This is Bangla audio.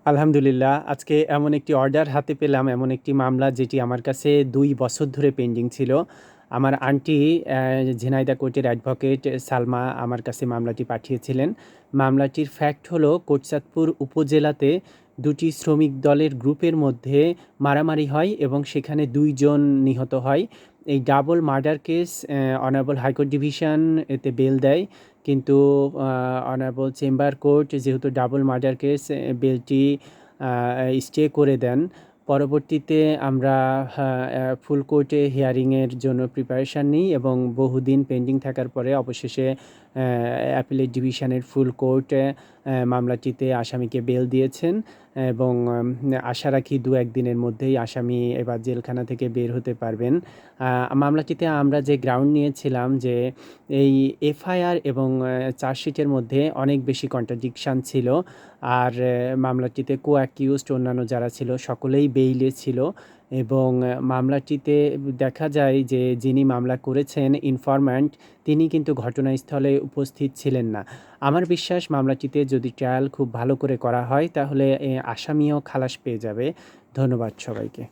আলহামদুলিল্লাহ। আজকে এমন একটি অর্ডার হাতে পেলাম, এমন একটি মামলা যেটি আমার কাছে ২ বছর ধরে পেন্ডিং ছিল। আমার আন্টি ঝিনাইদহ কোর্টের অ্যাডভোকেট সালমা আমার কাছে মামলাটি পাঠিয়েছিলেন। মামলাটির ফ্যাক্ট হলো কোটচাঁদপুর উপজেলাতে ২ টি শ্রমিক দলের গ্রুপের মধ্যে মারামারি হয় এবং সেখানে ২ জন নিহত হয়। এই double murder case honourable high court division এতে বেল দেয়। কিন্তু অনারেবল চেম্বার কোর্ট যেহেতু ডাবল মার্ডার কেস বেলটি স্টে করে দেন। পরবর্তীতে আমরা ফুল কোর্টে হিয়ারিংয়ের জন্য প্রিপারেশান নিই এবং বহুদিন পেন্ডিং থাকার পরে অবশেষে অ্যাপিলেট ডিভিশনের ফুল কোর্ট মামলাটিতে আসামিকে বেল দিয়েছেন এবং আশা রাখি ২-১ দিনের মধ্যেই আসামি এবার জেলখানা থেকে বের হতে পারবেন। মামলাটিতে আমরা যে গ্রাউন্ড নিয়েছিলাম যে এই এফআইআর এবং চার্জশিটের মধ্যে অনেক বেশি কন্ট্রাডিকশান ছিল। আর মামলাটিতে কো-অ্যাকিউজড অন্যান্য যারা ছিল সকলেই বেইলে ছিল এবং মামলাটিতে দেখা যায় যে যিনি মামলা করেছেন ইনফরম্যান্ট তিনি কিন্তু ঘটনাস্থলে উপস্থিত ছিলেন না। আমার বিশ্বাস মামলাটিতে যদি ট্রায়াল খুব ভালো করে করা হয় তাহলে আসামিও খালাস পেয়ে যাবে। ধন্যবাদ সবাইকে।